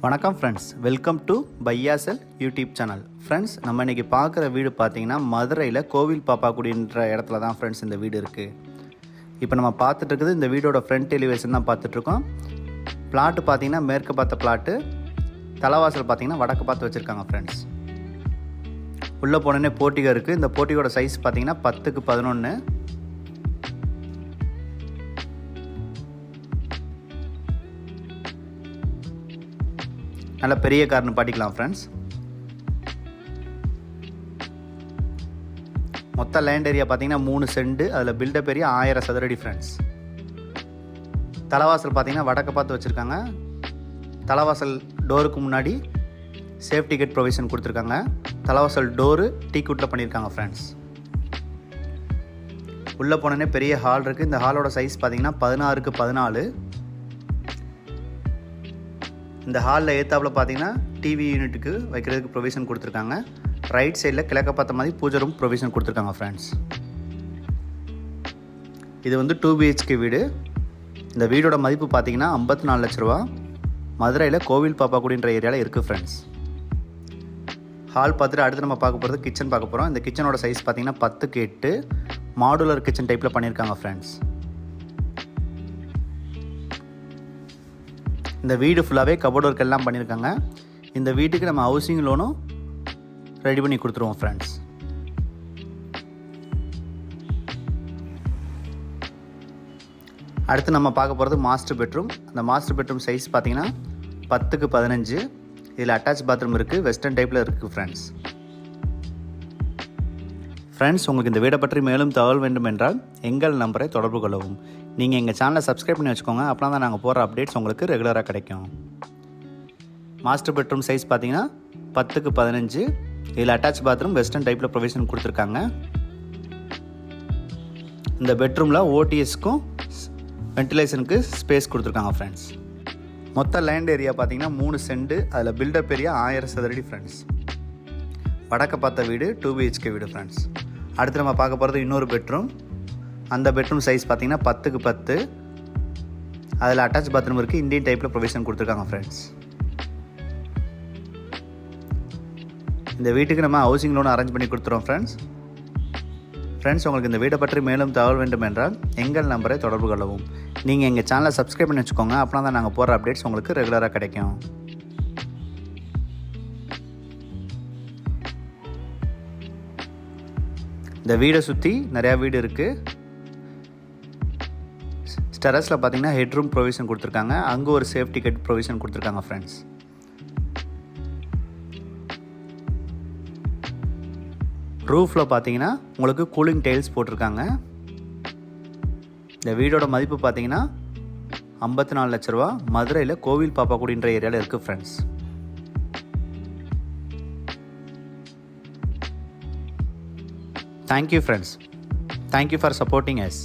வணக்கம் friends, welcome to பையாசல் YouTube channel. Friends, நம்ம இன்றைக்கி பார்க்குற வீடு பார்த்திங்கன்னா மதுரையில் கோவில் பாப்பாக்குடின்ற இடத்துல தான் ஃப்ரெண்ட்ஸ் இந்த வீடு இருக்குது. இப்போ நம்ம பார்த்துட்டு இருக்குது இந்த வீடோட ஃப்ரண்ட் எலிவேஷன் தான் பார்த்துட்ருக்கோம். பிளாட்டு பார்த்திங்கன்னா மேற்கு பார்த்த பிளாட்டு, தலைவாசல் பார்த்திங்கன்னா வடக்கு பார்த்து வச்சுருக்காங்க ஃப்ரெண்ட்ஸ். உள்ளே போனோடனே போட்டிகை இருக்குது. இந்த போட்டிகோட சைஸ் பார்த்திங்கன்னா 10x11. நல்ல பெரிய கார்னு பாட்டிக்கலாம் ஃப்ரெண்ட்ஸ். மொத்த லேண்ட் ஏரியா பார்த்தீங்கன்னா 3 சென்ட். அதில் பில்டப் ஏரியா 1000 சதுரடி ஃப்ரெண்ட்ஸ். தலைவாசல் பார்த்தீங்கன்னா வடக்க பார்த்து வச்சுருக்காங்க. தலைவாசல் டோருக்கு முன்னாடி சேஃப்டி கேட் ப்ரொவிஷன் கொடுத்துருக்காங்க. தலைவாசல் டோரு டீக்குட்டில் பண்ணியிருக்காங்க ஃப்ரெண்ட்ஸ். உள்ளே போனோடனே பெரிய ஹால் இருக்குது. இந்த ஹாலோட சைஸ் பார்த்தீங்கன்னா 16x14. இந்த ஹாலில் ஏத்தாப்பில் பார்த்தீங்கன்னா டிவி யூனிட்டுக்கு வைக்கிறதுக்கு ப்ரொவிஷன் கொடுத்துருக்காங்க. ரைட் சைடில் கிழக்க பார்த்த மாதிரி பூஜை ரூம் ப்ரொவிஷன் கொடுத்துருக்காங்க ஃப்ரெண்ட்ஸ். இது வந்து 2 BHK வீடு. இந்த வீடோட மதிப்பு பார்த்தீங்கன்னா 54 லட்ச ரூபா. மதுரையில் கோவில் பாப்பாக்குடின்ற ஏரியாவில் இருக்குது ஃப்ரெண்ட்ஸ். ஹால் பார்த்துட்டு அடுத்து நம்ம பார்க்க போகிறது கிச்சன் பார்க்க போகிறோம். இந்த கிச்சனோட சைஸ் பார்த்தீங்கன்னா 10x8 மாடுலர் கிச்சன் டைப்பில் பண்ணியிருக்காங்க ஃப்ரெண்ட்ஸ். இந்த வீடு ஃபுல்லாகவே கபோர்ட் ஒர்க் எல்லாம் பண்ணியிருக்காங்க. இந்த வீட்டுக்கு நம்ம ஹவுசிங் லோனும் ரெடி பண்ணி கொடுத்துருவோம் ஃப்ரெண்ட்ஸ். அடுத்து நம்ம பார்க்க போகிறது மாஸ்டர் பெட்ரூம். அந்த மாஸ்டர் பெட்ரூம் சைஸ் பார்த்தீங்கன்னா 10x15. இதில் அட்டாச் பாத்ரூம் இருக்குது. வெஸ்டர்ன் டைப்பில் இருக்குது ஃப்ரெண்ட்ஸ். ஃப்ரெண்ட்ஸ், உங்களுக்கு இந்த வீடை பற்றி மேலும் தகவல் வேண்டும் என்றால் எங்கள் நம்பரை தொடர்பு கொள்ளவும். நீங்கள் எங்கள் சேனலை சப்ஸ்கிரைப் பண்ணி வச்சுக்கோங்க. அப்படின்னா தான் நாங்கள் போகிற அப்டேட்ஸ் உங்களுக்கு ரெகுலராக கிடைக்கும். மாஸ்டர் பெட்ரூம் சைஸ் பார்த்தீங்கன்னா 10x15. இதில் அட்டாச் பாத்ரூம் வெஸ்டர்ன் டைப்பில் ப்ரொவிஷன் கொடுத்துருக்காங்க. இந்த பெட்ரூமில் ஓடிஎஸ்க்கும் வென்டிலேஷனுக்கு ஸ்பேஸ் கொடுத்துருக்காங்க ஃப்ரெண்ட்ஸ். மொத்த லேண்ட் ஏரியா பார்த்தீங்கன்னா 3 சென்ட். அதில் பில்டப் ஏரியா 1000 சதுரடி ஃப்ரெண்ட்ஸ். வடக்க பார்த்த வீடு 2 BHK வீடு ஃப்ரெண்ட்ஸ். அடுத்து நம்ம பார்க்க போகிறது இன்னொரு பெட்ரூம். அந்த பெட்ரூம் சைஸ் பார்த்தீங்கன்னா 10x10. அதில் அட்டாச் பாத்ரூம் இருக்குது. இந்தியன் டைப்பில் ப்ரொவிஷன் கொடுத்துருக்காங்க ஃப்ரெண்ட்ஸ். இந்த வீட்டுக்கு நம்ம ஹவுசிங் லோன் அரேஞ்ச் பண்ணி கொடுத்துருவோம் ஃப்ரெண்ட்ஸ். உங்களுக்கு இந்த வீடை பற்றி மேலும் தகவல் வேண்டும் என்றால் எங்கள் நம்பரை தொடர்பு கொள்ளவும். நீங்கள் எங்கள் சேனலை சப்ஸ்கிரைப் பண்ணி வச்சுக்கோங்க. அப்படின்னா தான் நாங்கள் போகிற அப்டேட்ஸ் உங்களுக்கு ரெகுலராக கிடைக்கும். இந்த வீடை சுற்றி நிறையா வீடு இருக்குது. டெரஸில் பார்த்தீங்கன்னா ஹெட்ரூம் ப்ரொவிஷன் கொடுத்துருக்காங்க. அங்கே ஒரு சேஃப்டி கேட் ப்ரொவிஷன் கொடுத்துருக்காங்க ஃப்ரெண்ட்ஸ். ரூஃபில் பார்த்தீங்கன்னா உங்களுக்கு கூலிங் டைல்ஸ் போட்டிருக்காங்க. இந்த வீடோட மதிப்பு பார்த்தீங்கன்னா 54 லட்ச ரூபா. மதுரையில் கோவில் பாப்பாக்குடின்ற ஏரியாவில் இருக்குது friends. Thank you friends. Thank you for supporting us.